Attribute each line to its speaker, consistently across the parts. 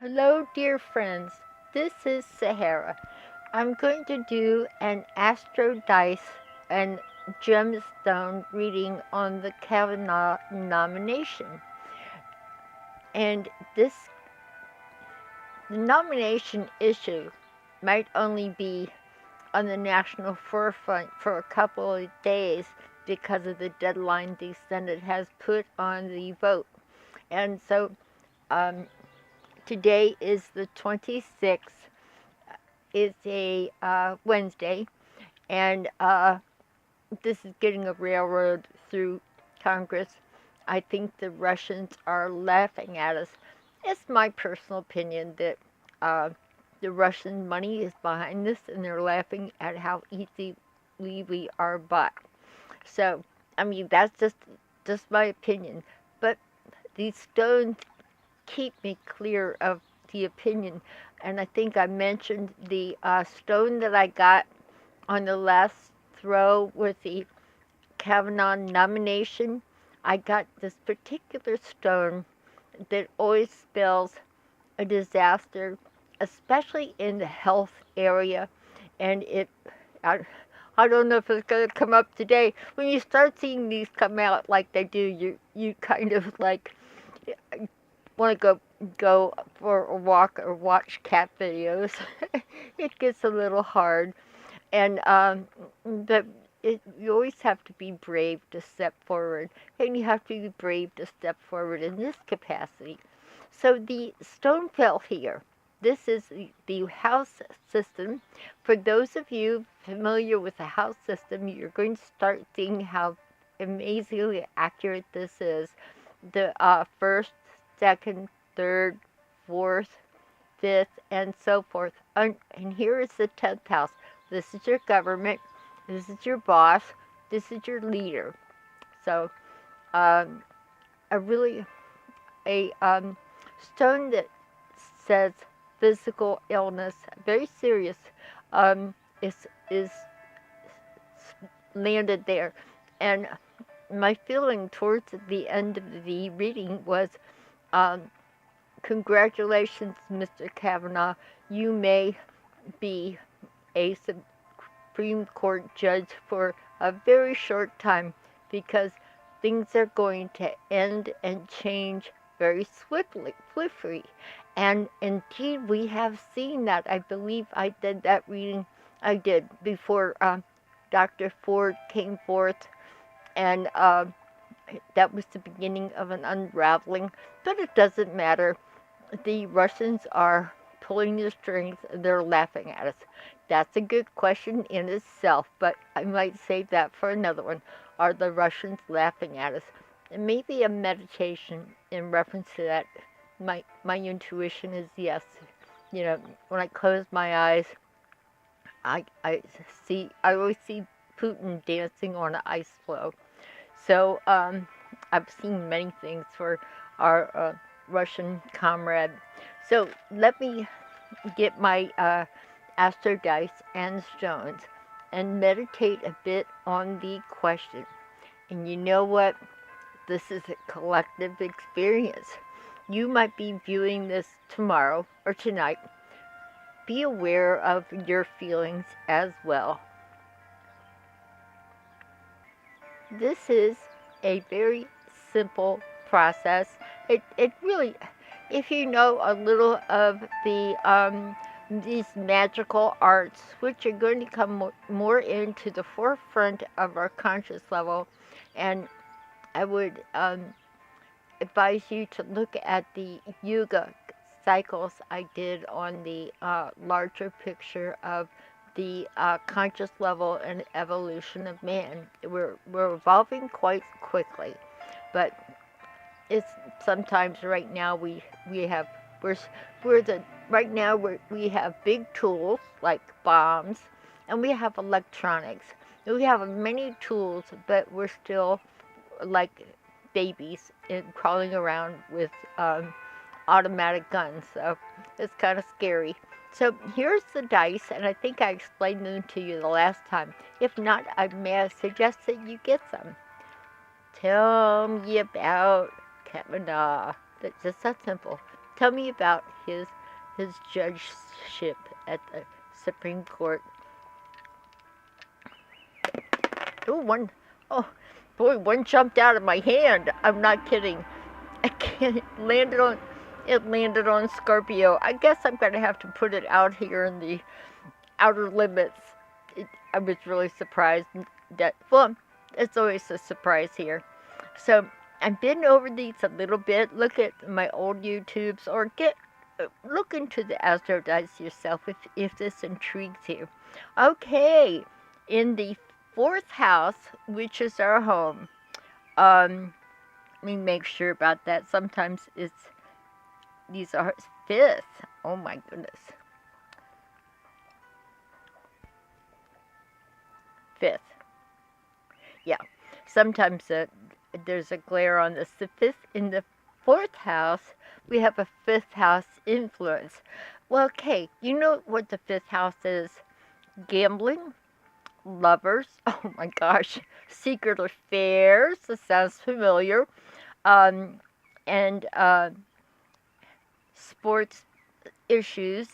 Speaker 1: Hello, dear friends. This is Sahara. I'm going to do an astro dice and gemstone reading on the Kavanaugh nomination. And the nomination issue might only be on the national forefront for a couple of days because of the deadline the Senate has put on the vote. And so today is the 26th. It's a Wednesday, and this is getting a railroad through Congress. I think the Russians are laughing at us. It's my personal opinion that uh, the Russian money is behind this, and they're laughing at how easily we are bought. So, I mean, that's just my opinion. But these stones keep me clear of the opinion. And I think I mentioned the stone that I got on the last throw with the Kavanaugh nomination. I got this particular stone that always spells a disaster, especially in the health area. And I, I don't know if it's going to come up today. When you start seeing these come out like they do, you kind of like want to go for a walk or watch cat videos. It gets a little hard, and but you always have to be brave to step forward, and you have to be brave to step forward in this capacity. So the stone fell here. This is the house system. For those of you familiar with the house system, you're going to start seeing how amazingly accurate this is. The first, second, third, fourth, fifth, and so forth. And here is the 10th house. This is your government. This is your boss. This is your leader. So, um, a really a stone that says physical illness, very serious, is landed there. And my feeling towards the end of the reading was, um, congratulations, Mr. Kavanaugh. You may be a Supreme Court judge for a very short time because things are going to end and change very swiftly. And indeed, we have seen that. I believe I did that reading I did before Dr. Ford came forth, and that was the beginning of an unraveling. But it doesn't matter. The Russians are pulling the strings and they're laughing at us. That's a good question in itself, but I might save that for another one. Are the Russians laughing at us? And maybe a meditation in reference to that. My intuition is yes. You know, when I close my eyes, I always see Putin dancing on an ice floe. So I've seen many things for our Russian comrade. So let me get my astro dice and stones and meditate a bit on the question. And you know what? This is a collective experience. You might be viewing this tomorrow or tonight. Be aware of your feelings as well. This is a very simple process. It really, if you know a little of these magical arts, which are going to come more into the forefront of our conscious level, and I would advise you to look at the yoga cycles I did on the larger picture of the conscious level and evolution of man. We're evolving quite quickly, but it's sometimes right now we have we're the right now we have big tools like bombs, and we have electronics. We have many tools, but we're still like babies and crawling around with automatic guns. So it's kind of scary. So here's the dice, and I think I explained them to you the last time. If not, I may suggest that you get some. Tell me about Kavanaugh. That's just that simple. Tell me about his judgeship at the Supreme Court. Oh, one, oh, boy, one jumped out of my hand. I'm not kidding. I can't, it landed on Scorpio. I guess I'm going to have to put it out here in the outer limits. I was really surprised that, well, it's always a surprise here. So I've been over these a little bit. Look at my old YouTubes, or look into the astro dice yourself if this intrigues you. Okay, in the fourth house, which is our home. Let me make sure about that. Sometimes these are fifth. Oh my goodness. Fifth. Yeah. Sometimes there's a glare on this. In the fourth house, we have a fifth house influence. Well, okay, you know what the fifth house is? Gambling, lovers, oh my gosh, secret affairs, this sounds familiar, and sports issues,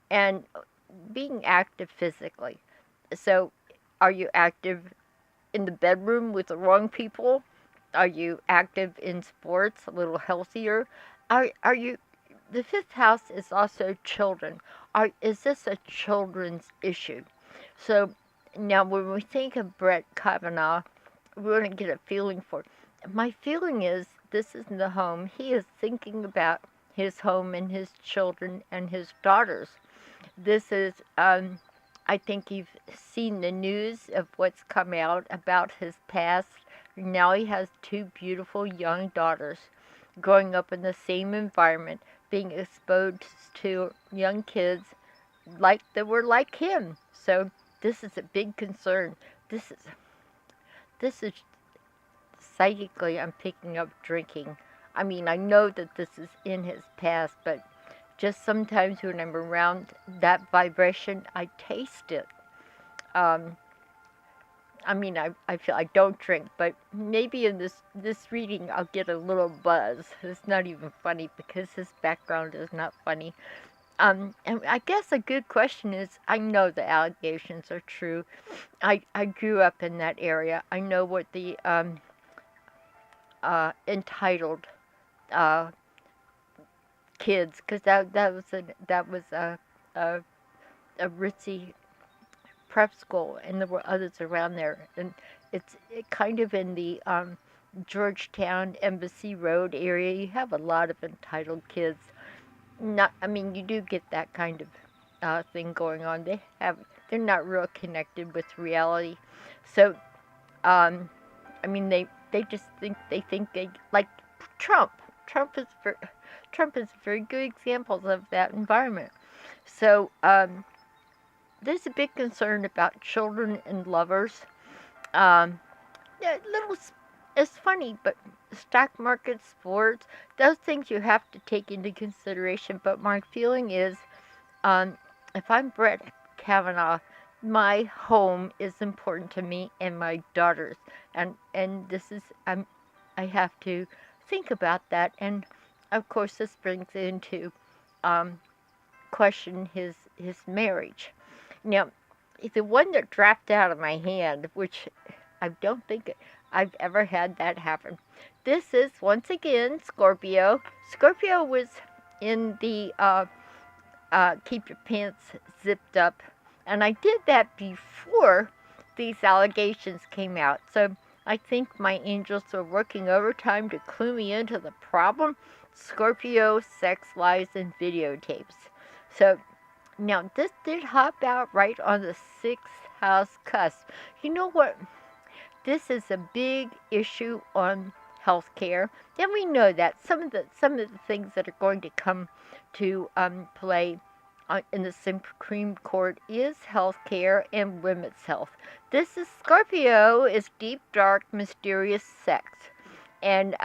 Speaker 1: and being active physically. So, are you active in the bedroom with the wrong people? Are you active in sports, a little healthier? Are you? The fifth house is also children. Is this a children's issue? So now, when we think of Brett Kavanaugh, we're going to get a feeling for it. My feeling is this isn't the home. He is thinking about his home and his children and his daughters. This is, I think you've seen the news of what's come out about his past. Now he has two beautiful young daughters growing up in the same environment, being exposed to young kids like that were like him. So this is a big concern. This is psychically, I'm picking up drinking. I mean, I know that this is in his past, but just sometimes when I'm around that vibration, I taste it. I mean, I feel I don't drink, but maybe in this reading I'll get a little buzz. It's not even funny because his background is not funny. And I guess a good question is, I know the allegations are true. I grew up in that area. I know what the entitled kids, because that was a ritzy prep school, and there were others around there, and it's kind of in the Georgetown Embassy Road area. You have a lot of entitled kids. I mean, you do get that kind of thing going on. They're not real connected with reality. So, I mean, they just think they like Trump. Trump is a very good example of that environment. So, there's a big concern about children and lovers. Yeah, it's funny, but stock market, sports, those things you have to take into consideration. But my feeling is, if I'm Brett Kavanaugh, my home is important to me and my daughters, and this is I have to think about that. And of course, this brings into question his marriage. Now, the one that dropped out of my hand, which I don't think I've ever had that happen. This is, once again, Scorpio. Scorpio was in the keep your pants zipped up. And I did that before these allegations came out. So I think my angels were working overtime to clue me into the problem. Scorpio, sex, lies, and videotapes. So now, this did hop out right on the sixth house cusp. You know what? This is a big issue on healthcare. And we know that some of the things that are going to come to play in the Supreme Court is healthcare and women's health. This is Scorpio, is deep, dark, mysterious sex. And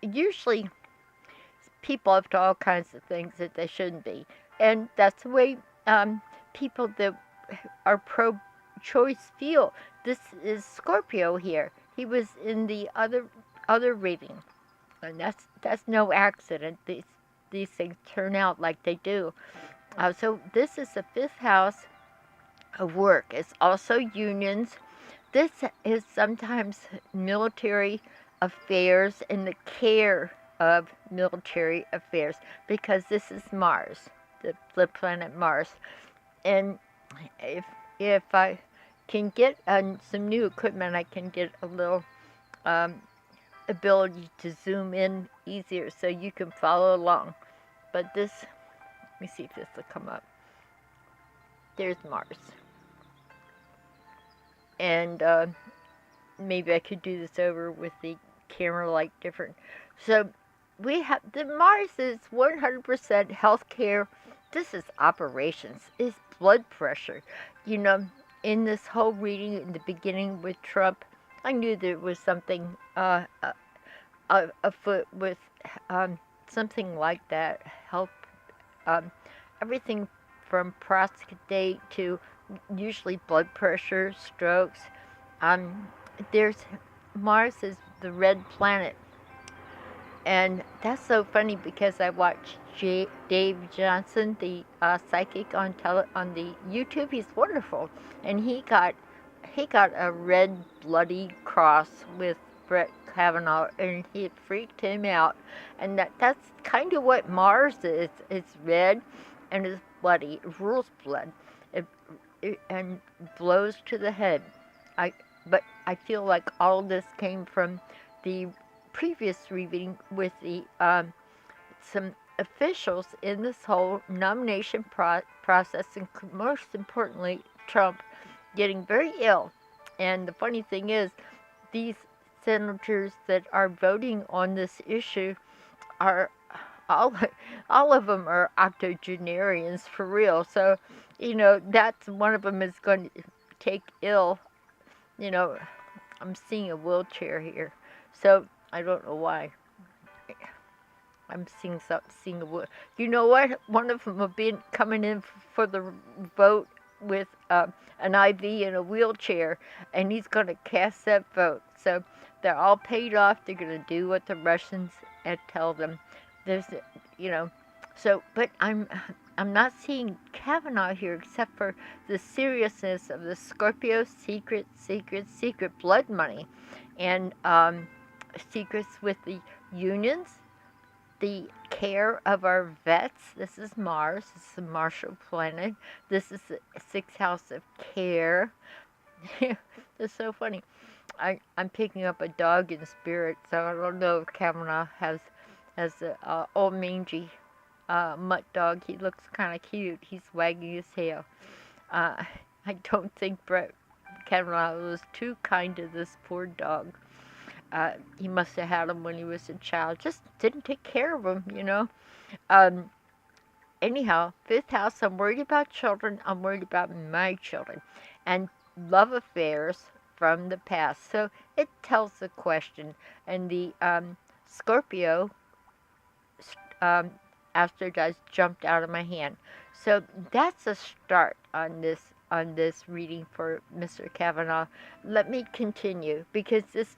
Speaker 1: usually people up to all kinds of things that they shouldn't be. And that's the way people that are pro-choice feel. This is Scorpio here. He was in the other reading. And that's no accident. These things turn out like they do. So this is the fifth house of work. It's also unions. This is sometimes military affairs and the care of military affairs, because this is Mars, the planet Mars. And if if I can get some new equipment, I can get a little um, ability to zoom in easier so you can follow along. But this, let me see if this will come up. There's Mars. And maybe I could do this over with the camera like different. So we have, the Mars is 100% healthcare. This is operations. It's blood pressure. You know, in this whole reading in the beginning with Trump, I knew there was something afoot with something like that. Health, um, everything from prostate to usually blood pressure, strokes. Um, there's Mars is the red planet, and that's so funny because I watched Dave Johnson, the psychic on the YouTube. He's wonderful, and he got a red bloody cross with Brett Kavanaugh, and it freaked him out. And that's kind of what Mars is. It's red, and it's bloody. It rules blood, and blows to the head. But I feel like all this came from the previous reading with the some officials in this whole nomination process, and most importantly, Trump getting very ill. And the funny thing is, these senators that are voting on this issue are all all of them are octogenarians for real. So, you know, that's one of them is going to take ill. You know, I'm seeing a wheelchair here, so I don't know why. I'm seeing a wheel. You know what? One of them will be coming in for the vote with an IV and a wheelchair, and he's going to cast that vote. So they're all paid off. They're going to do what the Russians tell them. There's, you know, so but I'm not seeing Kavanaugh here except for the seriousness of the Scorpio secret blood money, and secrets with the unions, the care of our vets. This is Mars. This is the Martial planet. This is the sixth house of care. It's so funny. I'm picking up a dog in spirit, so I don't know if Kavanaugh has a old mangy mutt dog. He looks kind of cute. He's wagging his tail. I don't think Brett Kavanaugh was too kind to this poor dog. He must have had him when he was a child. Just didn't take care of him, you know. Anyhow, fifth house, I'm worried about children. I'm worried about my children. And love affairs from the past. So it tells the question. And the Scorpio asteroid jumped out of my hand. So that's a start on this reading for Mr. Kavanaugh. Let me continue, because this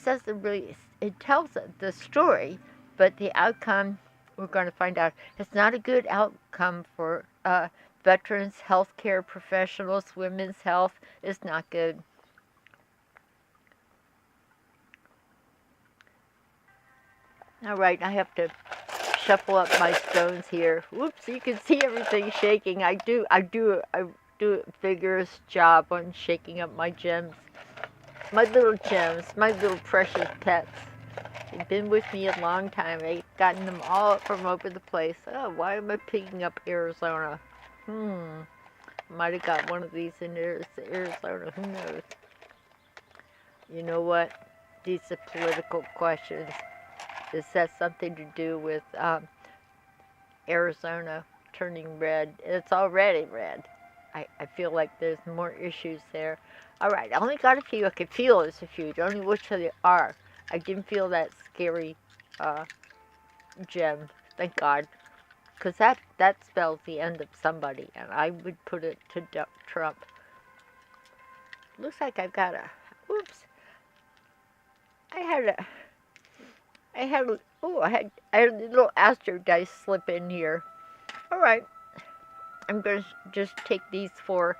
Speaker 1: doesn't really, it tells the story, but the outcome, we're going to find out. It's not a good outcome for veterans, healthcare professionals, women's health. It's not good. All right, I have to shuffle up my stones here. Whoops, you can see everything shaking. I do a vigorous job on shaking up my gems. My little gems, my little precious pets. They've been with me a long time. I've gotten them all from over the place. Oh, why am I picking up Arizona? Might have got one of these in Arizona. Who knows? You know what? These are political questions. This has something to do with Arizona turning red. It's already red. I feel like there's more issues there. All right, I only got a few. I could feel there's a few. Don't know which they are. I didn't feel that scary gem. Thank God. Because that spells the end of somebody. And I would put it to Trump. Looks like I've got a... Oops. I I had a little astro dice slip in here. All right, I'm gonna just take these four.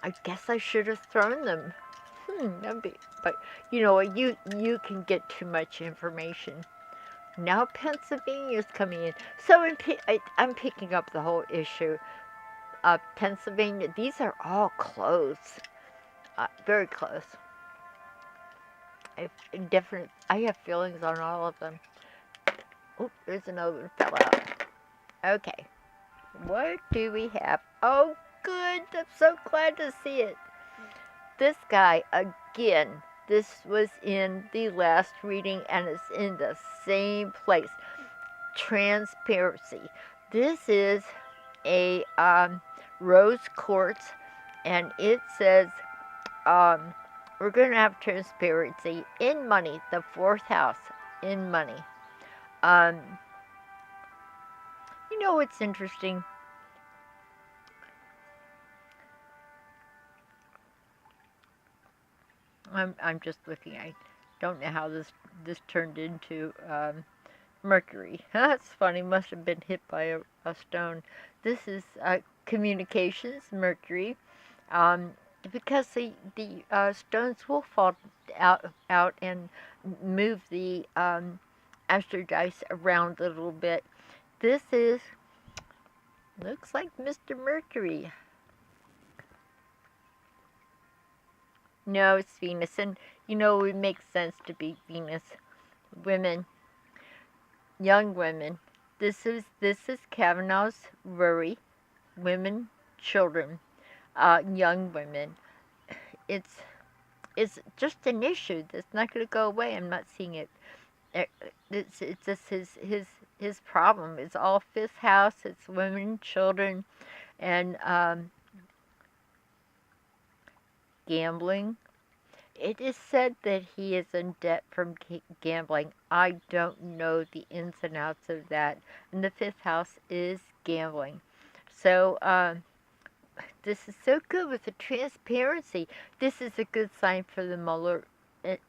Speaker 1: I guess I should have thrown them. But you know what? You can get too much information. Now Pennsylvania's coming in. So I'm picking up the whole issue of Pennsylvania. These are all close, very close. I have feelings on all of them. Oh, there's another one fell out. Okay, what do we have? Oh, good. I'm so glad to see it. This guy, again, this was in the last reading and it's in the same place. Transparency. This is a rose quartz, and it says we're going to have transparency in money, the fourth house in money. Um, you know what's interesting? I'm just looking. I don't know how this turned into Mercury. That's funny. Must have been hit by a stone. This is communications, Mercury. Because the stones will fall out and move the astro dice around a little bit. This looks like Mr. Mercury. No, it's Venus, and you know it makes sense to be Venus. Women, young women. This is Kavanaugh's worry. Women, children, young women. It's just an issue that's not going to go away. I'm not seeing it. It's just his problem. It's all fifth house. It's women, children, and gambling. It is said that he is in debt from gambling. I don't know the ins and outs of that. And the fifth house is gambling. So this is so good with the transparency. This is a good sign for the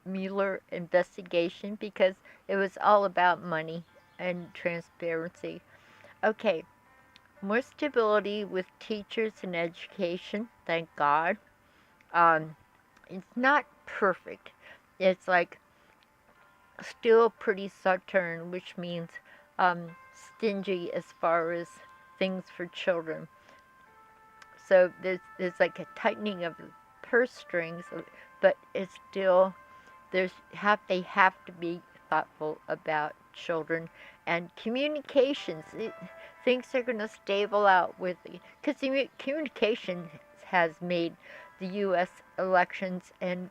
Speaker 1: Mueller investigation because it was all about money and transparency. Okay, more stability with teachers and education, thank God. It's not perfect. It's like still pretty Saturn, which means stingy as far as things for children. So there's like a tightening of the purse strings, but it's still they have to be thoughtful about children and communications. Things are going to stable out with because communication has made the U.S. elections and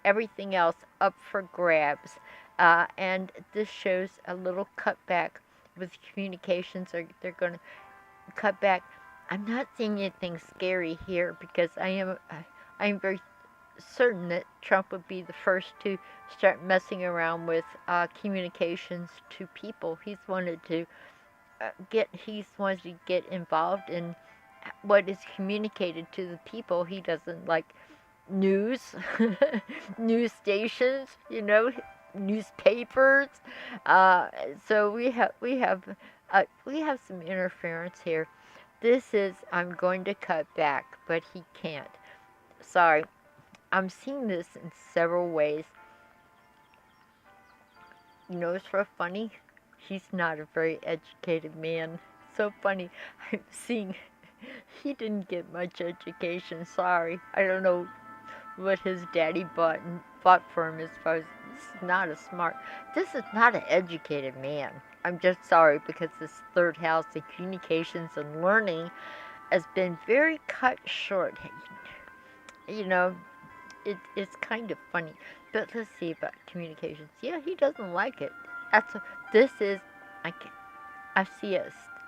Speaker 1: everything else up for grabs, and this shows a little cutback with communications. They're going to cut back. I'm not seeing anything scary here because I am very certain that Trump would be the first to start messing around with communications to people. He's wanted to get involved in what is communicated to the people. He doesn't like news, news stations, newspapers. So we have some interference here. This is I'm going to cut back, but he can't. Sorry. I'm seeing this in several ways. You know, it's real funny. He's not a very educated man. So funny. I'm seeing he didn't get much education. Sorry. I don't know what his daddy bought for him as far as this is not an educated man. I'm just sorry because this third house, the communications and learning, has been very cut short. You know, it's kind of funny. But let's see about communications. Yeah, he doesn't like it. I see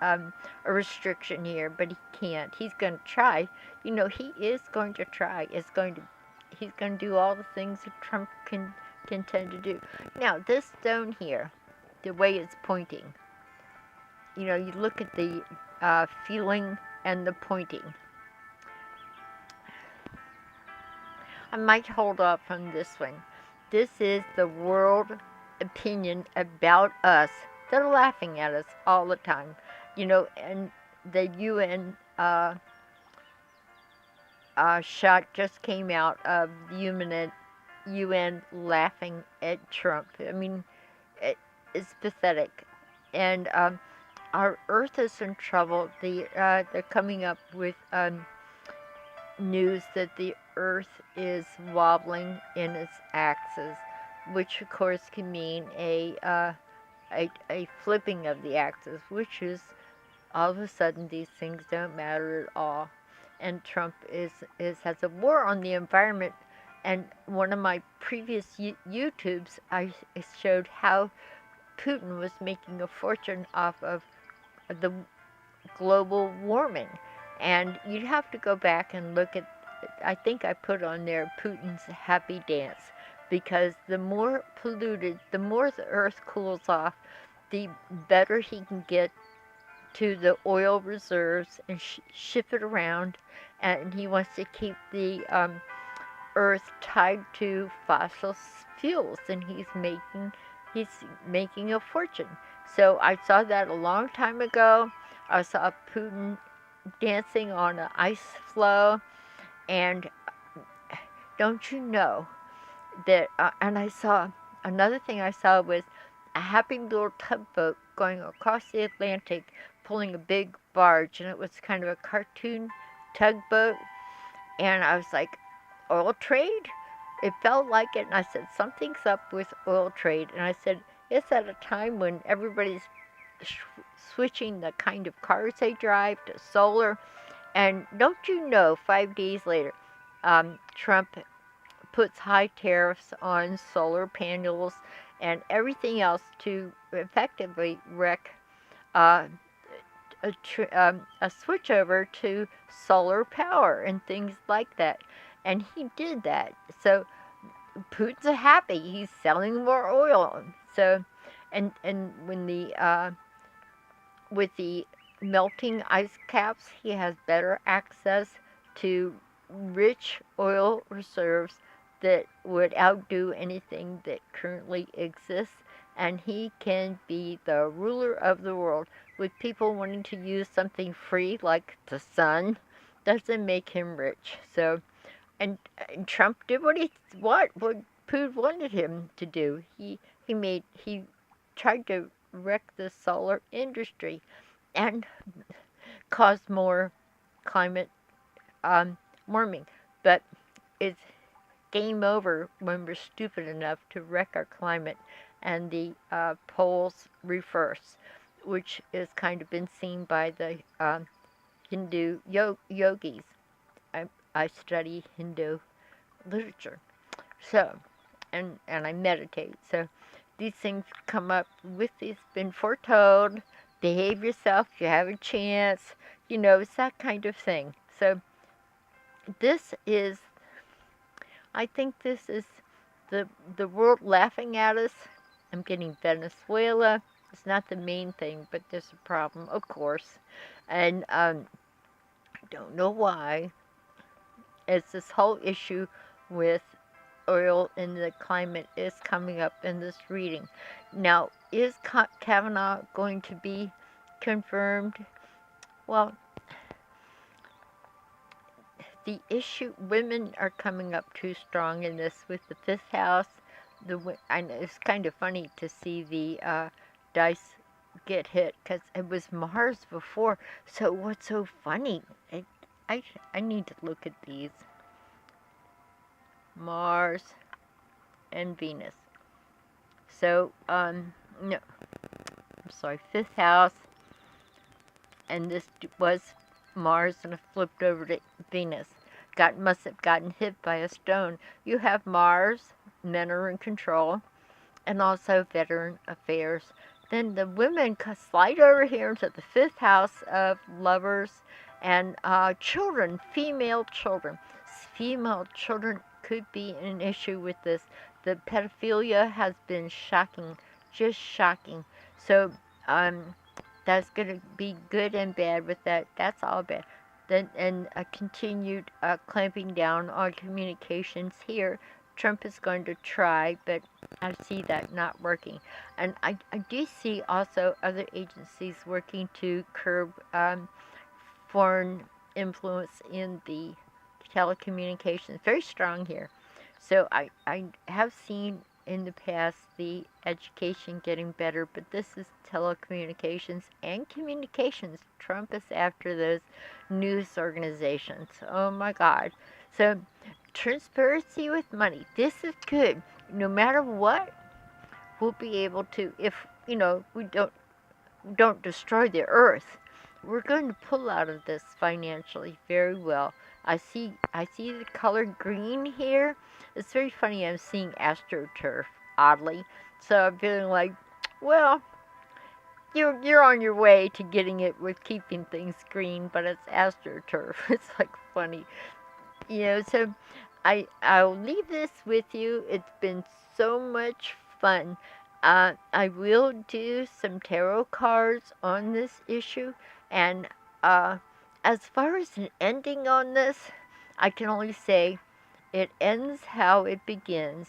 Speaker 1: a restriction here, but he can't. He's going to try. You know, he is going to try. He's going to do all the things that Trump can tend to do. Now, this stone here, the way it's pointing, you know, you look at the feeling and the pointing. I might hold off on this one. This is the World opinion about us. They're laughing at us all the time. And the UN shot just came out of the UN laughing at Trump. I mean, it's pathetic. And our Earth is in trouble. They're coming up with news that the Earth is wobbling in its axis, which of course can mean a flipping of the axis, which is all of a sudden these things don't matter at all. And Trump has a war on the environment. And one of my previous YouTubes, I showed how Putin was making a fortune off of the global warming. And you'd have to go back and look at, I think I put on there Putin's happy dance, because the more polluted, the more the earth cools off, the better he can get to the oil reserves and ship it around. And he wants to keep the earth tied to fossil fuels, and he's making a fortune. So I saw that a long time ago. I saw Putin dancing on an ice floe, and don't you know that? And I saw another thing. I saw was a happy little tugboat going across the Atlantic, pulling a big barge, and it was kind of a cartoon tugboat. And I was like, oil trade? It felt like it, and I said, something's up with oil trade. And I said, it's at a time when everybody's switching the kind of cars they drive to solar. And don't you know, 5 days later, Trump puts high tariffs on solar panels and everything else to effectively wreck a switch over to solar power and things like that. And he did that. So Putin's happy. He's selling more oil. So, and when with the melting ice caps, he has better access to rich oil reserves that would outdo anything that currently exists. And he can be the ruler of the world. With people wanting to use something free like the sun, doesn't make him rich. So, and Trump did what Putin wanted him to do. He tried to wreck the solar industry and cause more climate warming. But it's game over when we're stupid enough to wreck our climate and the poles reverse, which is kind of been seen by the Hindu yogis. I study Hindu literature, so and I meditate. So these things come up with these, been foretold. Behave yourself, you have a chance. It's that kind of thing. So this is, I think this is the world laughing at us. I'm getting Venezuela. It's not the main thing, but there's a problem, of course. And don't know why. It's this whole issue with oil in the climate is coming up in this reading. Now, is Kavanaugh going to be confirmed? Well, the issue, women are coming up too strong in this with the fifth house. And it's kind of funny to see the dice get hit, because it was Mars before. So what's so funny? I need to look at these. Mars and Venus. So, no, I'm sorry, fifth house, and this was Mars, and it flipped over to Venus. Must have gotten hit by a stone. You have Mars, men are in control, and also veteran affairs. Then the women slide over here into the fifth house of lovers and children, female children. Female children could be an issue with this. The pedophilia has been shocking, just shocking. So that's going to be good and bad with that. That's all bad. Then and a continued clamping down on communications here Trump is going to try, but I see that not working. And I do see also other agencies working to curb foreign influence in the telecommunications. Very strong here. So I have seen in the past the education getting better, but this is telecommunications and communications. Trump is after those news organizations. Oh my God. So transparency with money. This is good. No matter what, we'll be able to, if we don't destroy the earth, we're going to pull out of this financially very well. I see the color green here. It's very funny. I'm seeing AstroTurf, oddly. So I'm feeling like, well, you're on your way to getting it with keeping things green, but it's AstroTurf. It's like funny. So I'll leave this with you. It's been so much fun. I will do some tarot cards on this issue, and as far as an ending on this, I can only say it ends how it begins,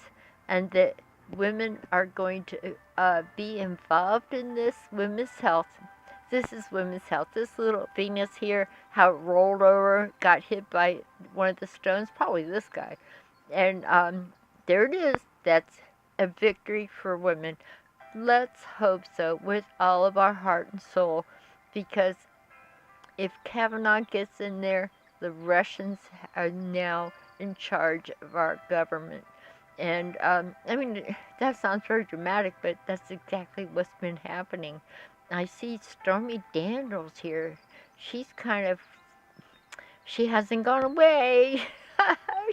Speaker 1: and that women are going to be involved in this women's health. This is women's health. This little Venus here, how it rolled over, got hit by one of the stones, probably this guy. And there it is. That's a victory for women. Let's hope so with all of our heart and soul, because if Kavanaugh gets in there, the Russians are now in charge of our government. And I mean, that sounds very dramatic, but that's exactly what's been happening. I see Stormy Daniels here. She hasn't gone away.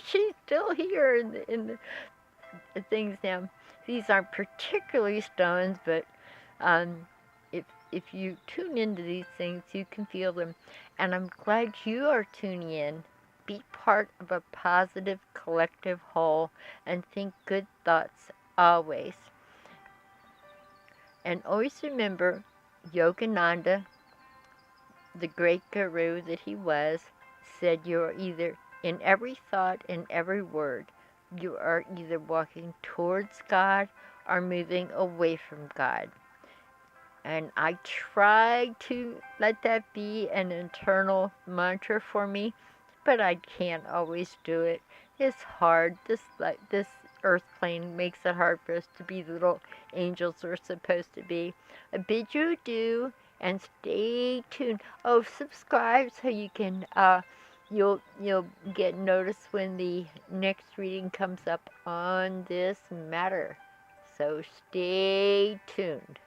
Speaker 1: She's still here in the things now. These aren't particularly stones, but um, if you tune into these things, you can feel them. And I'm glad you are tuning in. Be part of a positive collective whole and think good thoughts always. And always remember, Yogananda, the great guru that he was, said you are either, in every thought and every word, you are either walking towards God or moving away from God. And I try to let that be an internal mantra for me, but I can't always do it. It's hard. This earth plane makes it hard for us to be the little angels we're supposed to be. I bid you adieu and stay tuned. Oh, subscribe so you can you'll get notice when the next reading comes up on this matter. So stay tuned.